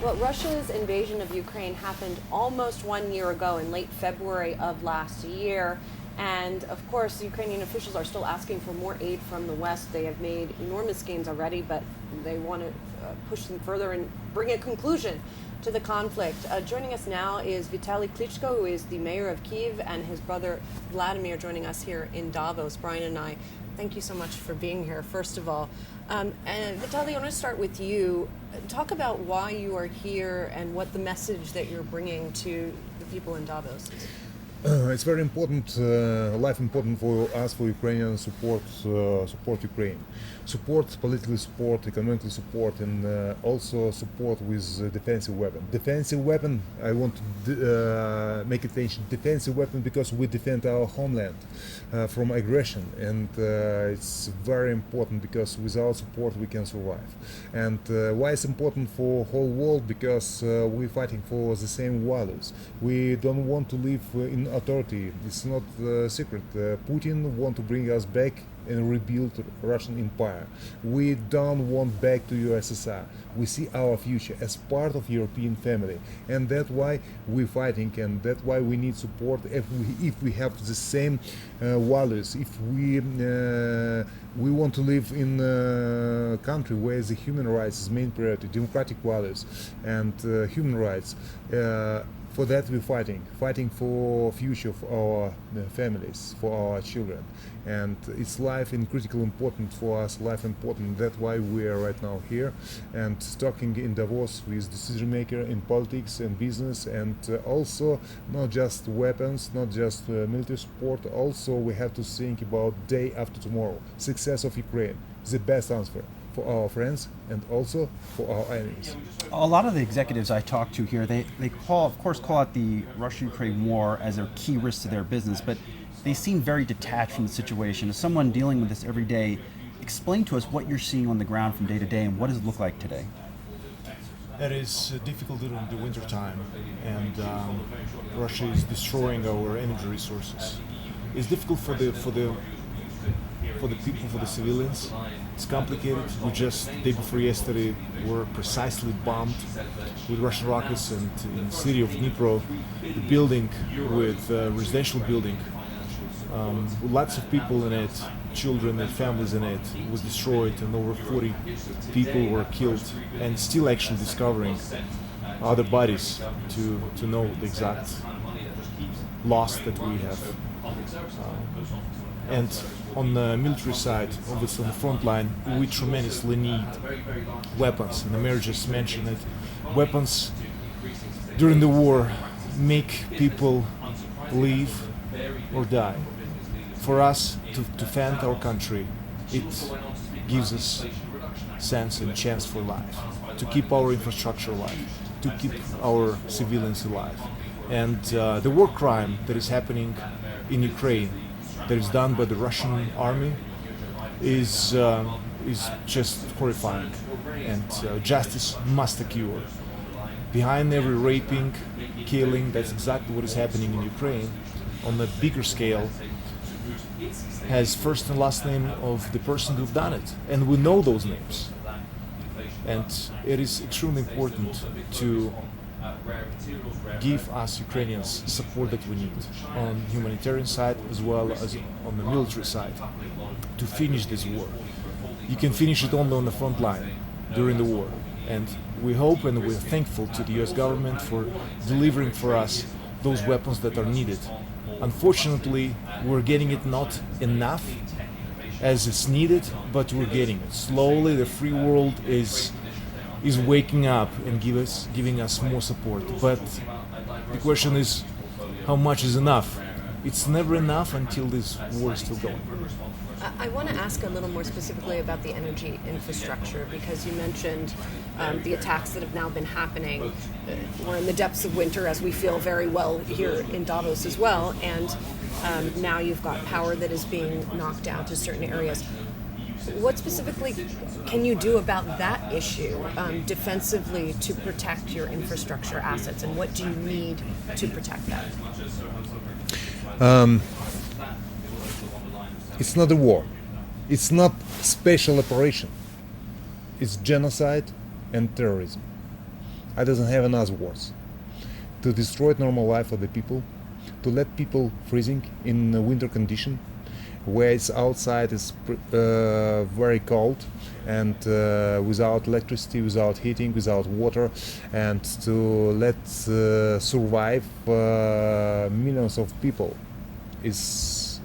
Well, Russia's invasion of Ukraine happened almost 1 year ago in late February of last year. And of course, Ukrainian officials are still asking for more aid from the West. They have made enormous gains already, but they want to push them further and bring a conclusion to the conflict. Joining us now is Vitali Klitschko, who is the mayor of Kyiv, and his brother Wladimir joining us here in Davos. Brian and I, thank you so much for being here, first of all. And Vitali, I want to start with you. Talk about why you are here and what the message that you're bringing to the people in Davos is. It's very important, life important for us, for Ukrainian support Ukraine, politically support, economically support, and also support with defensive weapon. Defensive weapon, I want to make attention. Defensive weapon because we defend our homeland from aggression, and it's very important because without support we can survive. And why it's important for whole world? Because we're fighting for the same values. We don't want to live in authority. It's not a secret. Putin want to bring us back and rebuild Russian empire. We don't want back to USSR. We see our future as part of European family, and that's why we're fighting, and that's why we need support. If we have the same values, if we want to live in a country where the human rights is main priority, democratic values and human rights. For that we're fighting for future for our families, for our children, and it's life in critical important for us, life important. That's why we are right now here and talking in Davos with decision maker in politics and business, and also not just weapons, not just military support. Also we have to think about day after tomorrow, success of Ukraine, the best answer for our friends and also for our enemies. A lot of the executives I talk to here, they call out the Russia-Ukraine war as a key risk to their business, but they seem very detached from the situation. As someone dealing with this every day, explain to us what you're seeing on the ground from day to day and what does it look like today? It is difficult during the winter time, and Russia is destroying our energy resources. It's difficult for the people, for the civilians. It's complicated. We just, the day before yesterday, were precisely bombed with Russian rockets, and in the city of Dnipro, the building with residential building, with lots of people in it, children and families in it, was destroyed, and over 40 people were killed, and still actually discovering other bodies to know the exact loss that we have. And on the military side, obviously on the front line, we tremendously need weapons. And the mayor just mentioned it. Weapons during the war make people live or die. For us to defend our country, it gives us sense and chance for life, to keep our infrastructure alive, to keep our civilians alive. And the war crime that is happening in Ukraine, that is done by the Russian army, is just horrifying, and justice must occur. Behind every raping, killing, that's exactly what is happening in Ukraine on a bigger scale, has first and last name of the person who've done it, and we know those names. And it is extremely important to give us Ukrainians support that we need on humanitarian side as well as on the military side to finish this war. You can finish it only on the front line during the war, and we hope and we're thankful to the US government for delivering for us those weapons that are needed. Unfortunately, we're getting it not enough as it's needed, but we're getting it. Slowly the free world is waking up and giving us more support. But the question is, how much is enough? It's never enough until this war is still going. I want to ask a little more specifically about the energy infrastructure, because you mentioned the attacks that have now been happening. We're in the depths of winter, as we feel very well here in Davos as well, and now you've got power that is being knocked out to certain areas. What specifically can you do about that issue defensively to protect your infrastructure assets, and what do you need to protect that? It's not a war. It's not special operation. It's genocide and terrorism. I doesn't have another words. To destroy normal life of the people, to let people freezing in a winter condition, where it's outside is very cold, and without electricity, without heating, without water, and to let survive millions of people it's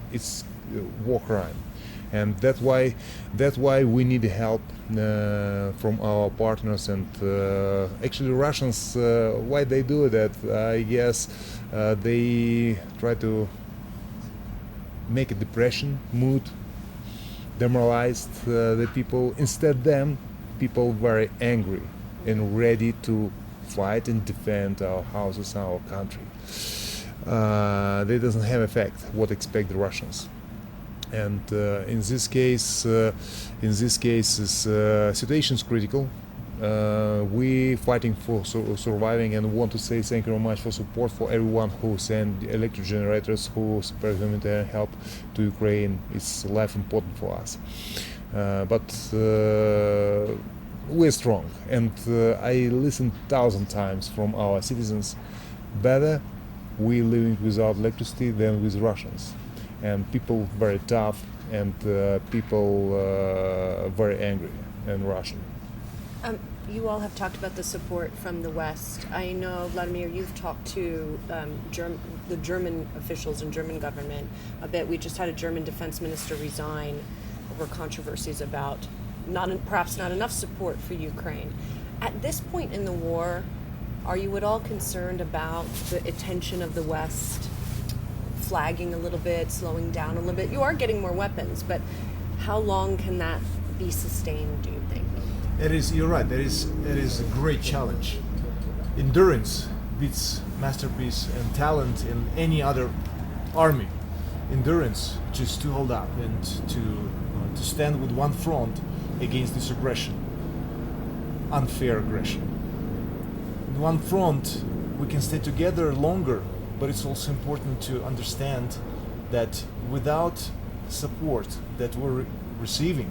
war crime. And that's why we need help from our partners. And actually Russians, why they do that, I guess they try to make a depression mood, demoralized the people. Instead them people very angry and ready to fight and defend our houses, our country. They doesn't have effect what expect the Russians. And in this case, situation is critical. We fighting for surviving, and want to say thank you very much for support for everyone who send electric generators, who spread humanitarian help to Ukraine. It's life important for us. But we're strong, and I listen 1,000 times from our citizens. Better we living without electricity than with Russians. And people very tough, and people very angry and Russian. You all have talked about the support from the West. I know, Vladimir, you've talked to the German officials and German government a bit. We just had a German defense minister resign over controversies about perhaps not enough support for Ukraine. At this point in the war, are you at all concerned about the attention of the West flagging a little bit, slowing down a little bit? You are getting more weapons, but how long can that be sustained, do you think? You're right, it is a great challenge. Endurance beats masterpiece and talent in any other army. Endurance just to hold up and to stand with one front against this aggression, unfair aggression. In one front we can stay together longer, but it's also important to understand that without support that we're receiving,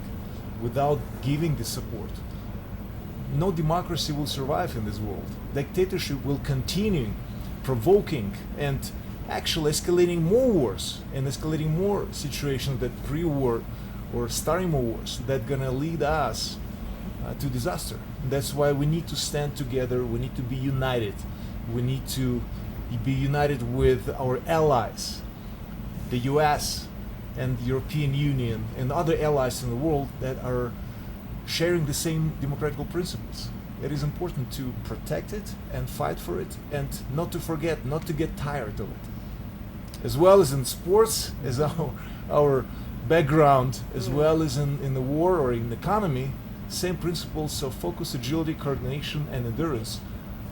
without giving the support, no democracy will survive in this world. Dictatorship will continue provoking and actually escalating more wars and escalating more situations that pre-war or starting more wars that gonna lead us to disaster. That's why we need to stand together, we need to be united, we need to be united with our allies, the US and the European Union and other allies in the world that are sharing the same democratic principles. It is important to protect it and fight for it, and not to forget, not to get tired of it. As well as in sports, as our background, as well as in the war or in the economy, same principles of focus, agility, coordination, and endurance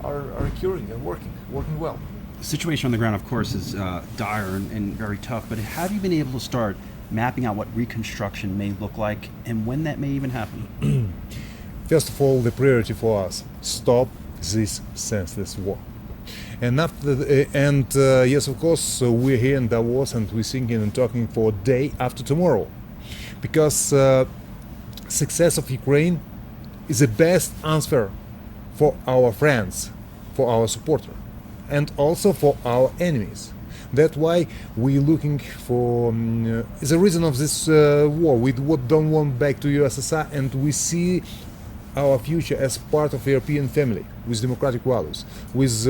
are occurring and working well. The situation on the ground, of course, is dire and very tough, but have you been able to start mapping out what reconstruction may look like and when that may even happen? First of all, the priority for us: stop this senseless war. And yes, of course, we're here in Davos, and we're thinking and talking for day after tomorrow, because success of Ukraine is the best answer for our friends, for our supporters, and also for our enemies. That's why we're looking for the reason of this war. We don't want back to USSR, and we see our future as part of European family with democratic values, with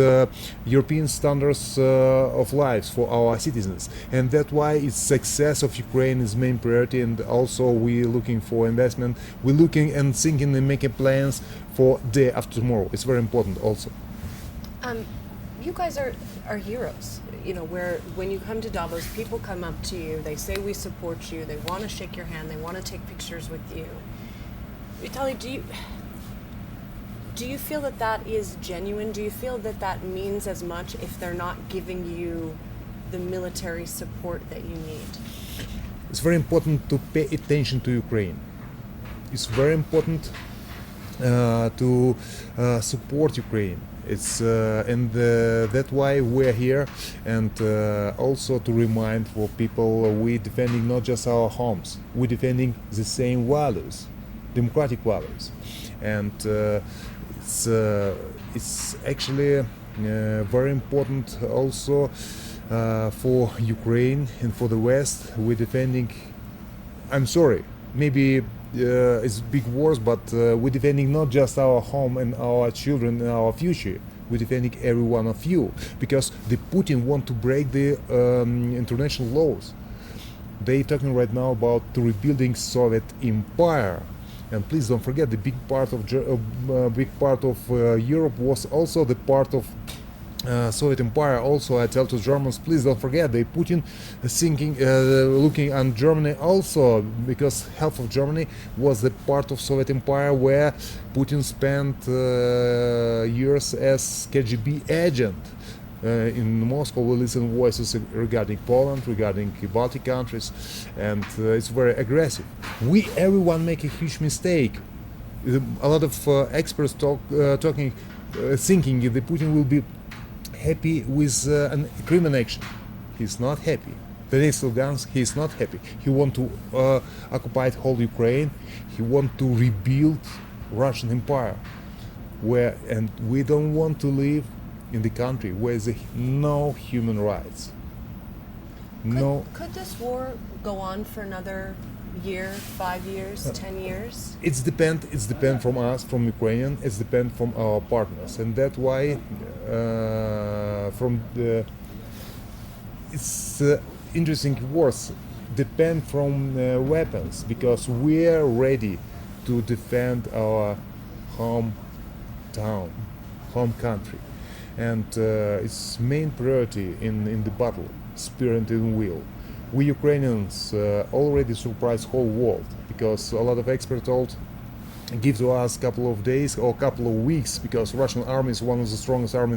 European standards of lives for our citizens. And that's why it's success of Ukraine is main priority, and also we're looking for investment. We're looking and thinking and making plans for day after tomorrow. It's very important also. You guys are heroes. You know, where when you come to Davos, people come up to you, they say we support you, they want to shake your hand, they want to take pictures with you. Vitali, do you feel that is genuine? Do you feel that means as much if they're not giving you the military support that you need? It's very important to pay attention to Ukraine. It's very important to support Ukraine. It's that's why we're here, and also to remind for people we're defending not just our homes, we're defending the same values, democratic values, and it's actually very important also for Ukraine and for the West. We're defending. I'm sorry, maybe it's big wars, but we're defending not just our home and our children and our future. We're defending every one of you, because the Putin want to break the international laws. They talking right now about rebuilding Soviet Empire, and please don't forget the big part of Europe was also the part of Soviet Empire. Also, I tell to Germans, please don't forget the Putin thinking, looking on Germany also, because half of Germany was the part of Soviet Empire where Putin spent years as KGB agent. In Moscow, we listen voices regarding Poland, regarding Baltic countries, and it's very aggressive. Everyone make a huge mistake. A lot of experts thinking that Putin will be happy with an Crimean action. He's not happy. Denis Lugansk, he's not happy. He want to occupy whole Ukraine. He want to rebuild Russian Empire, and we don't want to live in the country where there's no human rights. Could this war go on for another year, 5 years, 10 years? It's depend from us, from Ukrainian. It's depend from our partners, and that's why it's interesting wars depend from weapons, because we're ready to defend our hometown, home country, and its main priority in the battle, spirit and will. We Ukrainians already surprised whole world, because a lot of experts give to us a couple of days or a couple of weeks, because Russian army is one of the strongest army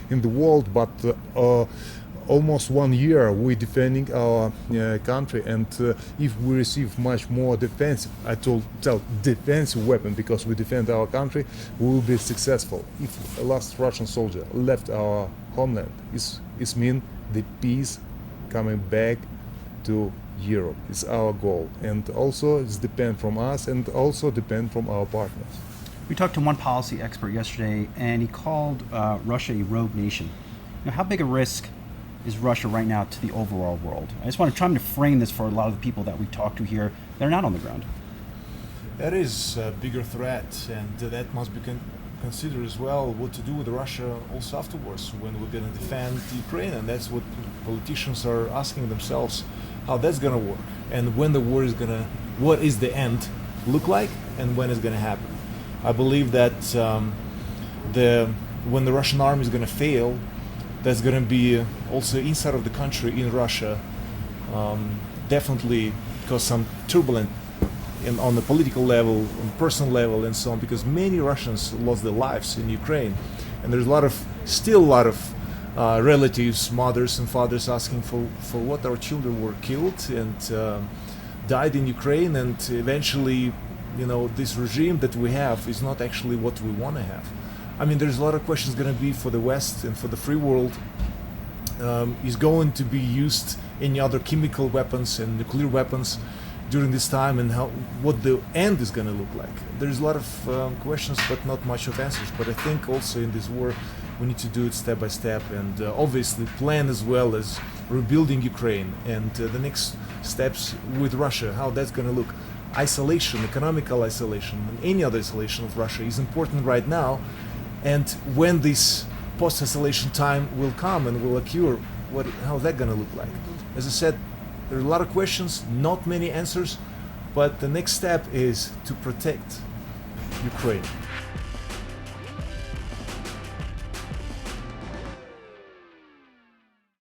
in the world, but almost 1 year we're defending our country, and if we receive much more defensive, defensive weapon, because we defend our country, we will be successful. If a last Russian soldier left our homeland, it means the peace coming back to Europe. It's our goal, and also it's depend from us and also depend from our partners. We talked to one policy expert yesterday, and he called Russia a rogue nation. Now, how big a risk is Russia right now to the overall world? I just want to try to frame this for a lot of the people that we talk to here that are not on the ground. That is a bigger threat, and that must be considered as well, what to do with Russia also afterwards, when we're going to defend Ukraine. And that's what politicians are asking themselves, how that's going to work, and when the war is going to, what is the end look like, and when it's going to happen. I believe that when the Russian army is going to fail, that's going to be also inside of the country, in Russia, definitely cause some turbulence on the political level, on personal level, and so on, because many Russians lost their lives in Ukraine, and there's still a lot of relatives, mothers and fathers asking for what our children were killed and died in Ukraine, and eventually, this regime that we have is not actually what we want to have. I mean, there's a lot of questions going to be for the West and for the free world. Is going to be used any other chemical weapons and nuclear weapons during this time, and what the end is going to look like. There's a lot of questions, but not much of answers. But I think also in this war, we need to do it step by step, and obviously plan as well as rebuilding Ukraine, and the next steps with Russia, how that's going to look. Isolation, economical isolation, and any other isolation of Russia is important right now. And when this post-isolation time will come and will occur, how's that going to look like? As I said, there are a lot of questions, not many answers, but the next step is to protect Ukraine.